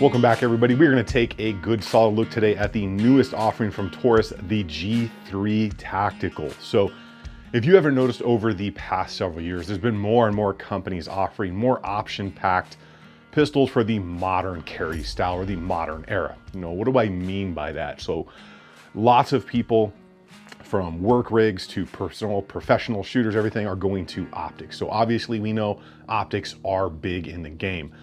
Welcome back, everybody. We're going to take a good solid look today at the newest offering from Taurus, the G3 Tactical. So if you ever noticed over the past several years, there's been more and more companies offering more option-packed pistols for the modern carry style or the modern era. You know, what do I mean by that? So lots of people from work rigs to personal, professional shooters, everything are going to optics. So obviously we know optics are big in the game.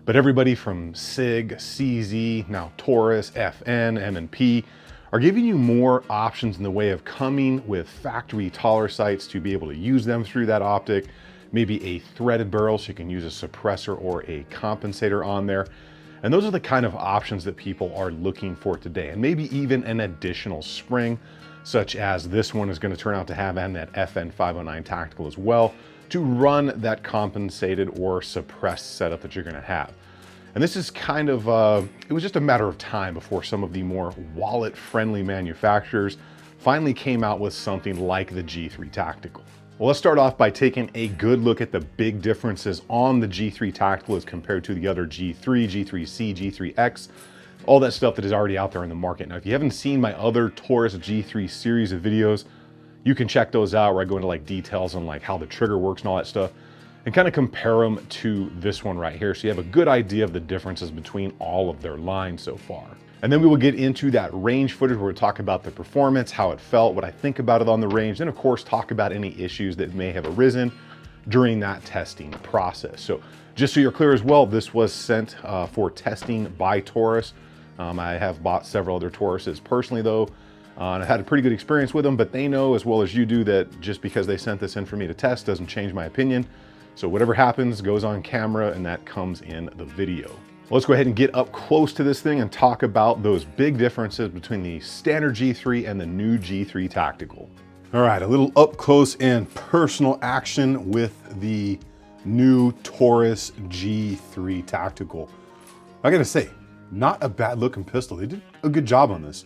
But everybody from SIG, CZ, now Taurus, FN, M&P are giving you more options in the way of coming with factory taller sights to be able to use them through that optic, maybe a threaded barrel so you can use a suppressor or a compensator on there. And those are the kind of options that people are looking for today. And maybe even an additional spring, such as this one is going to turn out to have, and that FN 509 Tactical as well, to run that compensated or suppressed setup that you're going to have. And this is kind of, it was just a matter of time before some of the more wallet-friendly manufacturers finally came out with something like the G3 Tactical. Well, let's start off by taking a good look at the big differences on the G3 Tactical as compared to the other G3, G3C, G3X, all that stuff that is already out there in the market. Now, if you haven't seen my other Taurus G3 series of videos, you can check those out where I go into like details on like how the trigger works and all that stuff, and kind of compare them to this one right here so you have a good idea of the differences between all of their lines so far. And then we will get into that range footage where we talk about the performance, how it felt, what I think about it on the range, and of course talk about any issues that may have arisen during that testing process. So just so you're clear as well, this was sent for testing by Taurus. I have bought several other Tauruses personally though, and I had a pretty good experience with them, but they know as well as you do that just because they sent this in for me to test doesn't change my opinion. So whatever happens goes on camera and that comes in the video. Let's go ahead and get up close to this thing and talk about those big differences between the standard G3 and the new G3 Tactical. All right, a little up close and personal action with the new Taurus G3 Tactical. I gotta say, not a bad looking pistol. They did a good job on this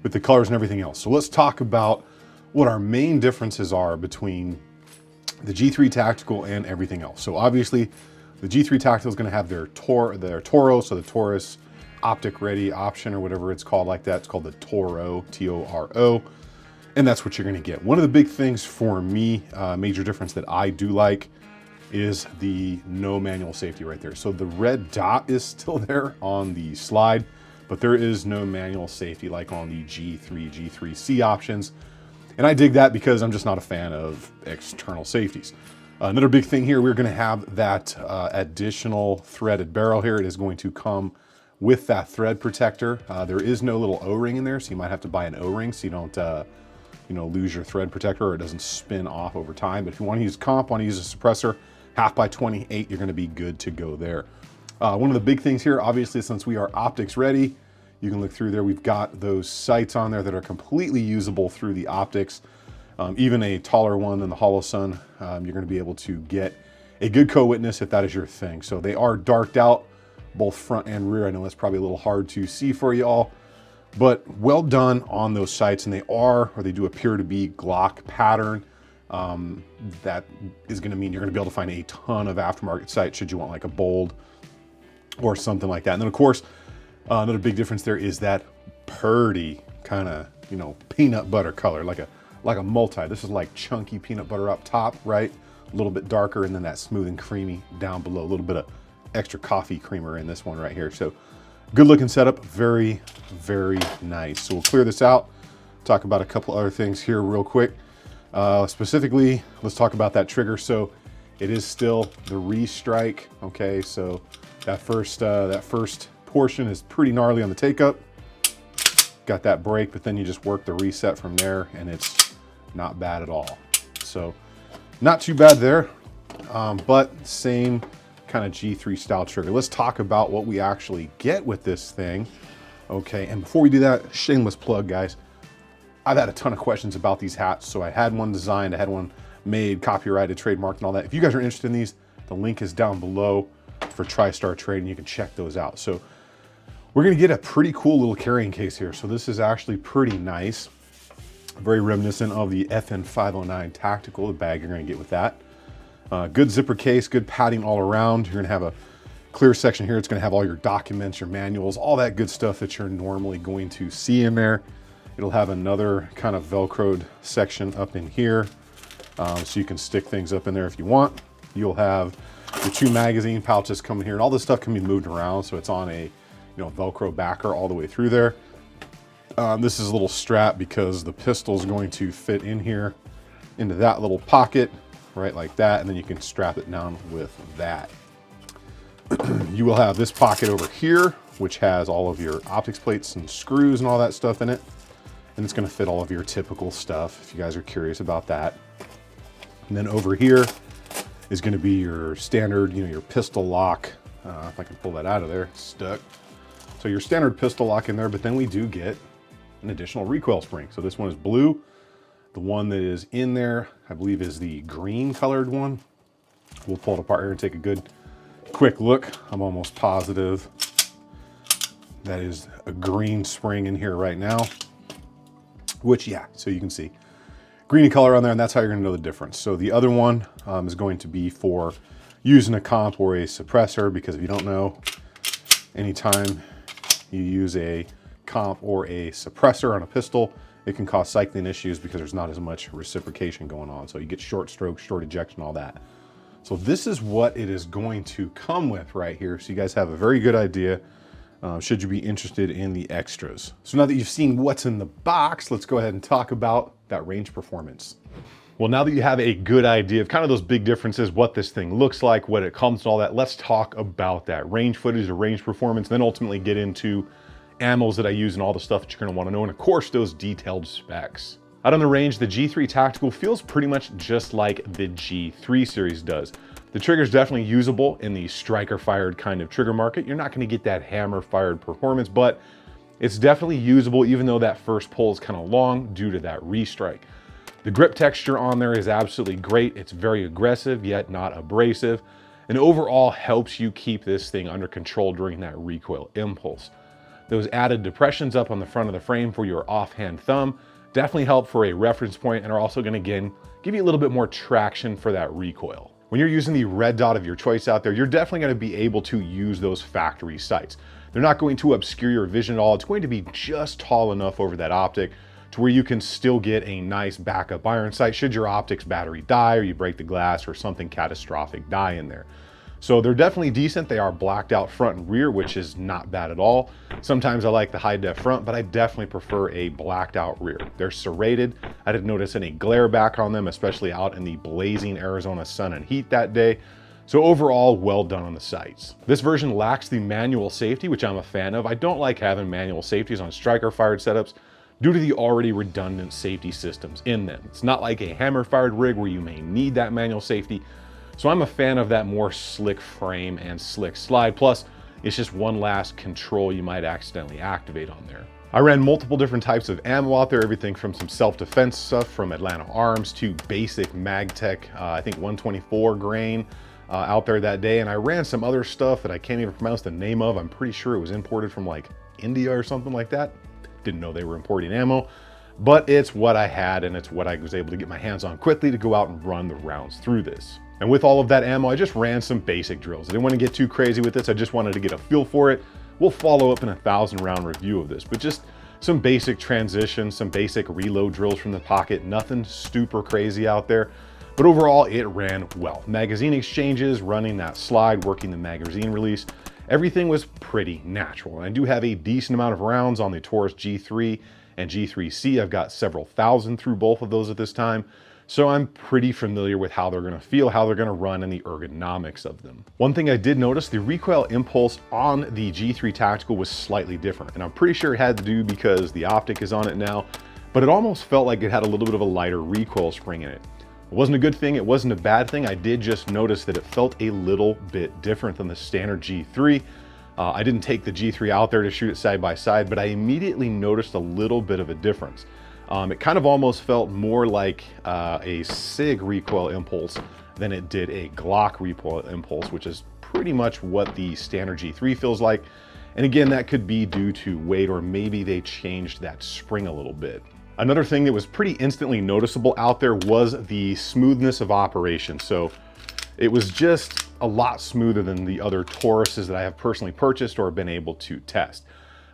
with the colors and everything else. So let's talk about what our main differences are between the G3 Tactical and everything else. So obviously the G3 Tactical is going to have their Toro, so the Taurus optic ready option or whatever it's called like that. It's called the Toro, T-O-R-O, and that's what you're going to get. One of the big things for me, major difference that I do like is the no manual safety right there. So the red dot is still there on the slide, but there is no manual safety like on the G3, G3C options. And I dig that because I'm just not a fan of external safeties. Another big thing here, we're gonna have that additional threaded barrel here. It is going to come with that thread protector. There is no little O-ring in there, so you might have to buy an O-ring so you don't lose your thread protector or it doesn't spin off over time. But if you wanna use comp, wanna use a suppressor, 1/2x28, you're gonna be good to go there. One of the big things here, obviously, since we are optics ready, you can look through there. We've got those sights on there that are completely usable through the optics. Even a taller one than the Holosun, you're gonna be able to get a good co-witness if that is your thing. So they are darked out, both front and rear. I know that's probably a little hard to see for you all, but well done on those sights. And they do appear to be Glock pattern. That is gonna mean you're gonna be able to find a ton of aftermarket sights should you want like a Bold or something like that. And then of course, another big difference there is that purdy kind of, peanut butter color, like a multi. This is like chunky peanut butter up top, right? A little bit darker, and then that smooth and creamy down below. A little bit of extra coffee creamer in this one right here. So good looking setup, very, very nice. So we'll clear this out, talk about a couple other things here real quick. Specifically, let's talk about that trigger. So it is still the restrike, okay? So that first portion is pretty gnarly on the take up. Got that break, but then you just work the reset from there and it's not bad at all. So not too bad there, but same kind of G3 style trigger. Let's talk about what we actually get with this thing. Okay, and before we do that, shameless plug, guys. I've had a ton of questions about these hats. So I had one designed, I had one made, copyrighted, trademarked and all that. If you guys are interested in these, the link is down below for TriStar Trade and you can check those out. So we're gonna get a pretty cool little carrying case here. So this is actually pretty nice. Very reminiscent of the FN 509 Tactical, the bag you're gonna get with that. Good zipper case, good padding all around. You're gonna have a clear section here. It's going to have all your documents, your manuals, all that good stuff that you're normally going to see in there. It'll have another kind of Velcroed section up in here, so you can stick things up in there if you want. You'll have your 2 magazine pouches coming here, and all this stuff can be moved around, so it's on a Velcro backer all the way through there. This is a little strap because the pistol is going to fit in here into that little pocket, right like that, and then you can strap it down with that. You will have this pocket over here, which has all of your optics plates and screws and all that stuff in it. And it's going to fit all of your typical stuff if you guys are curious about that. And then over here is going to be your standard, your pistol lock. If I can pull that out of there, it's stuck. So your standard pistol lock in there, but then we do get an additional recoil spring. So this one is blue. The one that is in there, I believe, is the green colored one. We'll pull it apart here and take a good quick look. I'm almost positive that is a green spring in here right now, which, yeah, so you can see green color on there, and that's how you're gonna know the difference. So the other one is going to be for using a comp or a suppressor, because if you don't know, anytime you use a comp or a suppressor on a pistol, it can cause cycling issues because there's not as much reciprocation going on. So you get short stroke, short ejection, all that. So this is what it is going to come with right here. So you guys have a very good idea should you be interested in the extras. So now that you've seen what's in the box, let's go ahead and talk about that range performance. Well, now that you have a good idea of kind of those big differences, what this thing looks like, what it comes and all that, let's talk about that range footage or range performance, then ultimately get into ammos that I use and all the stuff that you're gonna wanna know, and of course, those detailed specs. Out on the range, the G3 Tactical feels pretty much just like the G3 series does. The trigger is definitely usable in the striker-fired kind of trigger market. You're not gonna get that hammer-fired performance, but it's definitely usable, even though that first pull is kind of long due to that restrike. The grip texture on there is absolutely great. It's very aggressive, yet not abrasive, and overall helps you keep this thing under control during that recoil impulse. Those added depressions up on the front of the frame for your offhand thumb definitely help for a reference point and are also gonna, again, give you a little bit more traction for that recoil. When you're using the red dot of your choice out there, you're definitely gonna be able to use those factory sights. They're not going to obscure your vision at all. It's going to be just tall enough over that optic to where you can still get a nice backup iron sight should your optics battery die or you break the glass or something catastrophic die in there. So they're definitely decent. They are blacked out front and rear, which is not bad at all. Sometimes I like the high def front, but I definitely prefer a blacked out rear. They're serrated. I didn't notice any glare back on them, especially out in the blazing Arizona sun and heat that day. So overall, well done on the sights. This version lacks the manual safety, which I'm a fan of. I don't like having manual safeties on striker fired setups due to the already redundant safety systems in them. It's not like a hammer fired rig where you may need that manual safety. So I'm a fan of that more slick frame and slick slide. Plus, it's just one last control you might accidentally activate on there. I ran multiple different types of ammo out there, everything from some self-defense stuff from Atlanta Arms to basic MagTech, I think 124 grain out there that day. And I ran some other stuff that I can't even pronounce the name of. I'm pretty sure it was imported from like India or something like that. Didn't know they were importing ammo, but it's what I had and it's what I was able to get my hands on quickly to go out and run the rounds through this. And with all of that ammo, I just ran some basic drills. I didn't want to get too crazy with this. I just wanted to get a feel for it. We'll follow up in a 1,000-round review of this, but just some basic transitions, some basic reload drills from the pocket, nothing super crazy out there. But overall, it ran well. Magazine exchanges, running that slide, working the magazine release, everything was pretty natural. And I do have a decent amount of rounds on the Taurus G3 and G3C. I've got several thousand through both of those at this time. So I'm pretty familiar with how they're gonna feel, how they're gonna run, and the ergonomics of them. One thing I did notice, the recoil impulse on the G3 Tactical was slightly different. And I'm pretty sure it had to do because the optic is on it now, but it almost felt like it had a little bit of a lighter recoil spring in it. It wasn't a good thing, it wasn't a bad thing. I did just notice that it felt a little bit different than the standard G3. I didn't take the G3 out there to shoot it side by side, but I immediately noticed a little bit of a difference. It kind of almost felt more like a SIG recoil impulse than it did a Glock recoil impulse, which is pretty much what the standard G3 feels like. And again, that could be due to weight, or maybe they changed that spring a little bit. Another thing that was pretty instantly noticeable out there was the smoothness of operation. So it was just a lot smoother than the other Tauruses that I have personally purchased or been able to test.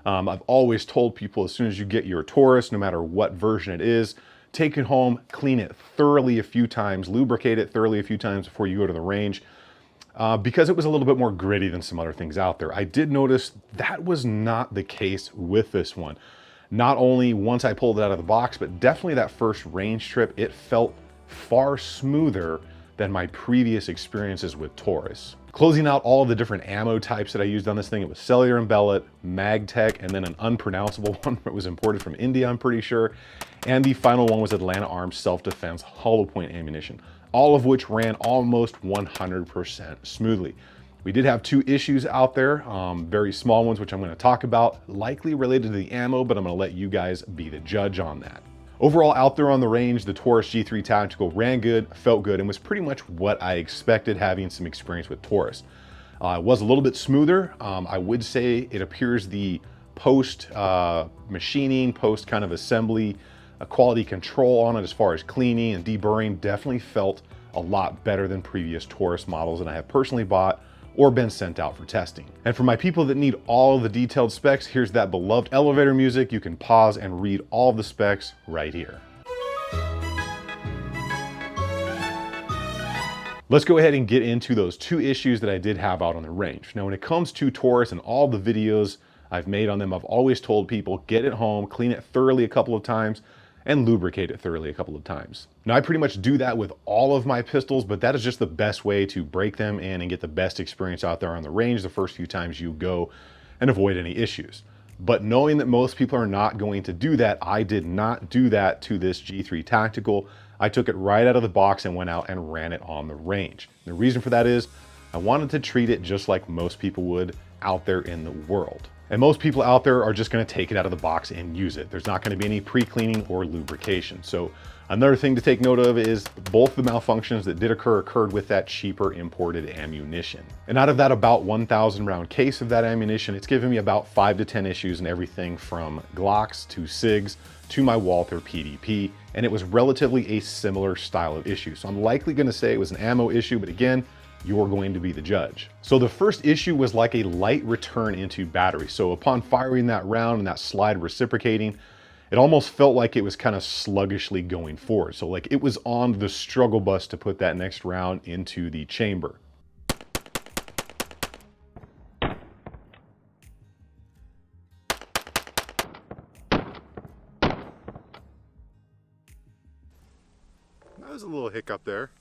I've always told people, as soon as you get your Taurus, no matter what version it is, take it home, clean it thoroughly a few times, lubricate it thoroughly a few times before you go to the range, because it was a little bit more gritty than some other things out there. I did notice that was not the case with this one. Not only once I pulled it out of the box, but definitely that first range trip, it felt far smoother than my previous experiences with Taurus. Closing out all of the different ammo types that I used on this thing, it was cellular and bellet, MagTech, and then an unpronounceable one that was imported from India, I'm pretty sure. And the final one was Atlanta Arms Self-Defense hollow point ammunition, all of which ran almost 100% smoothly. We did have two issues out there, very small ones, which I'm going to talk about, likely related to the ammo, but I'm going to let you guys be the judge on that. Overall, out there on the range, the Taurus G3 Tactical ran good, felt good, and was pretty much what I expected having some experience with Taurus. It was a little bit smoother. I would say it appears the post machining, post kind of assembly, quality control on it as far as cleaning and deburring definitely felt a lot better than previous Taurus models that I have personally bought or been sent out for testing. And for my people that need all of the detailed specs, here's that beloved elevator music. You can pause and read all of the specs right here. Let's go ahead and get into those two issues that I did have out on the range. Now, when it comes to Taurus and all the videos I've made on them, I've always told people, get it home, clean it thoroughly a couple of times, and lubricate it thoroughly a couple of times. Now, I pretty much do that with all of my pistols, but that is just the best way to break them in and get the best experience out there on the range the first few times you go and avoid any issues. But knowing that most people are not going to do that, I did not do that to this G3 Tactical. I took it right out of the box and went out and ran it on the range. The reason for that is I wanted to treat it just like most people would out there in the world. And most people out there are just going to take it out of the box and use it. There's not going to be any pre-cleaning or lubrication. So another thing to take note of is both the malfunctions that did occurred with that cheaper imported ammunition. And out of that about 1,000 round case of that ammunition, it's given me about 5 to 10 issues in everything from Glocks to SIGs to my Walther PDP. And it was relatively a similar style of issue. So I'm likely going to say it was an ammo issue, but again, you're going to be the judge. So the first issue was like a light return into battery. So upon firing that round and that slide reciprocating, it almost felt like it was kind of sluggishly going forward. So like it was on the struggle bus to put that next round into the chamber. That was a little hiccup there.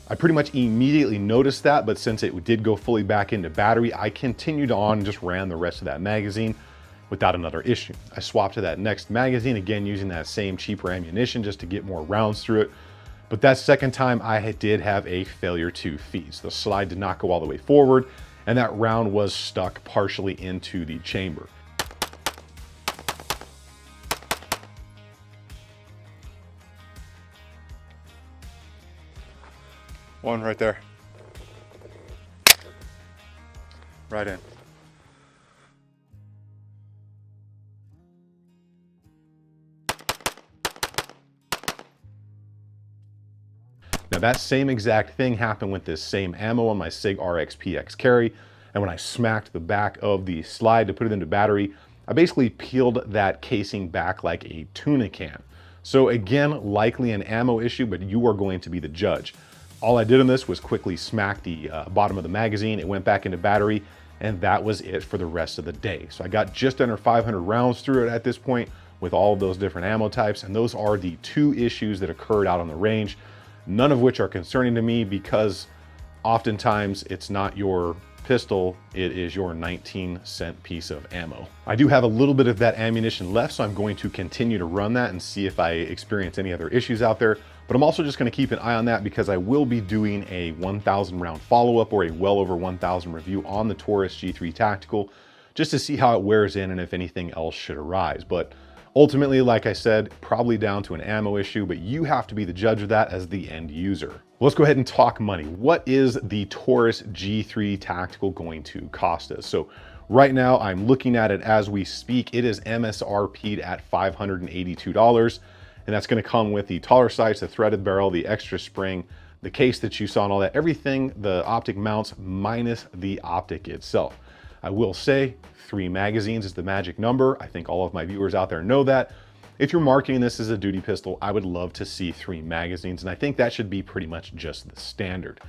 I pretty much immediately noticed that, but since it did go fully back into battery, I continued on and just ran the rest of that magazine without another issue. I swapped to that next magazine, again using that same cheaper ammunition just to get more rounds through it. But that second time I did have a failure to feed. So the slide did not go all the way forward, and that round was stuck partially into the chamber. One right there. Right in. Now that same exact thing happened with this same ammo on my SIG RX PX carry. And when I smacked the back of the slide to put it into battery, I basically peeled that casing back like a tuna can. So again, likely an ammo issue, but you are going to be the judge. All I did on this was quickly smack the bottom of the magazine. It went back into battery, and that was it for the rest of the day. So I got just under 500 rounds through it at this point with all of those different ammo types. And those are the two issues that occurred out on the range, none of which are concerning to me because oftentimes it's not your pistol, it is your 19-cent piece of ammo. I do have a little bit of that ammunition left, so I'm going to continue to run that and see if I experience any other issues out there. But I'm also just going to keep an eye on that because I will be doing a 1,000 round follow-up or a well over 1,000 review on the Taurus G3 Tactical just to see how it wears in and if anything else should arise. But ultimately, like I said, probably down to an ammo issue, but you have to be the judge of that as the end user. Let's go ahead and talk money. What is the Taurus G3 Tactical going to cost us? So right now I'm looking at it as we speak. It is MSRP'd at $582. And that's going to come with the taller sights, the threaded barrel, the extra spring, the case that you saw and all that, everything, the optic mounts minus the optic itself. I will say 3 magazines is the magic number. I think all of my viewers out there know that. If you're marketing this as a duty pistol, I would love to see 3 magazines, and I think that should be pretty much just the standard.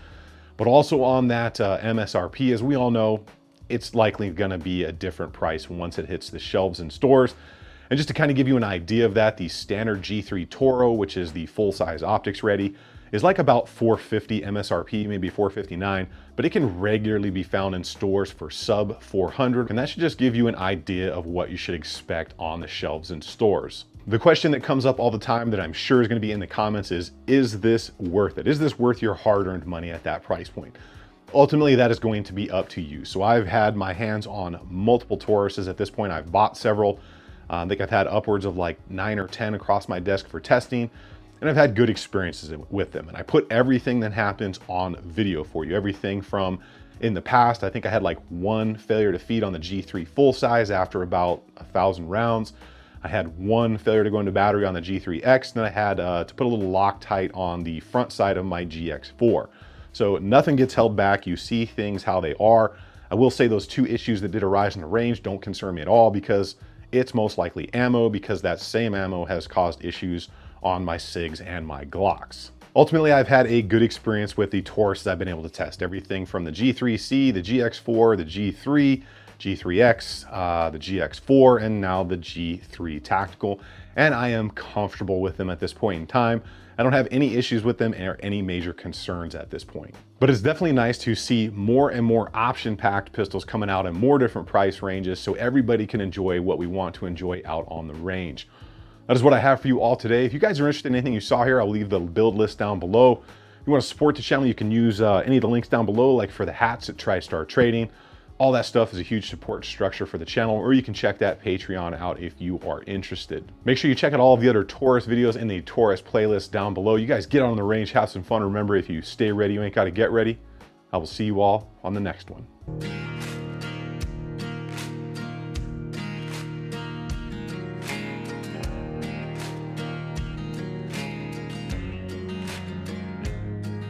But also on that MSRP, as we all know, it's likely gonna be a different price once it hits the shelves in stores. And just to kind of give you an idea of that, the standard G3 Toro, which is the full-size optics ready, is like about $450 MSRP, maybe $459, but it can regularly be found in stores for sub $400, and that should just give you an idea of what you should expect on the shelves in stores. The question that comes up all the time that I'm sure is going to be in the comments is this worth it? Is this worth your hard-earned money at that price point? Ultimately, that is going to be up to you. So I've had my hands on multiple Tauruses at this point. I've bought several. I think I've had upwards of like 9 or 10 across my desk for testing, and I've had good experiences with them. And I put everything that happens on video for you. Everything from in the past, I think I had like 1 failure to feed on the G3 full size after about 1,000 rounds. I had 1 failure to go into battery on the G3X, and then I had to put a little Loctite on the front side of my GX4. So nothing gets held back. You see things how they are. I will say those 2 issues that did arise in the range don't concern me at all, because it's most likely ammo, because that same ammo has caused issues on my SIGs and my Glocks. Ultimately, I've had a good experience with the Tauruses I've been able to test. Everything from the G3C, the GX4, the G3, G3X, the GX4, and now the G3 Tactical. And I am comfortable with them at this point in time. I don't have any issues with them or any major concerns at this point. But it's definitely nice to see more and more option-packed pistols coming out in more different price ranges so everybody can enjoy what we want to enjoy out on the range. That is what I have for you all today. If you guys are interested in anything you saw here, I'll leave the build list down below. If you want to support the channel, you can use any of the links down below, like for the hats at TriStar Trading. All that stuff is a huge support structure for the channel, or you can check that Patreon out if you are interested. Make sure you check out all of the other Taurus videos in the Taurus playlist down below. You guys get on the range, have some fun. Remember, if you stay ready, you ain't got to get ready. I will see you all on the next one.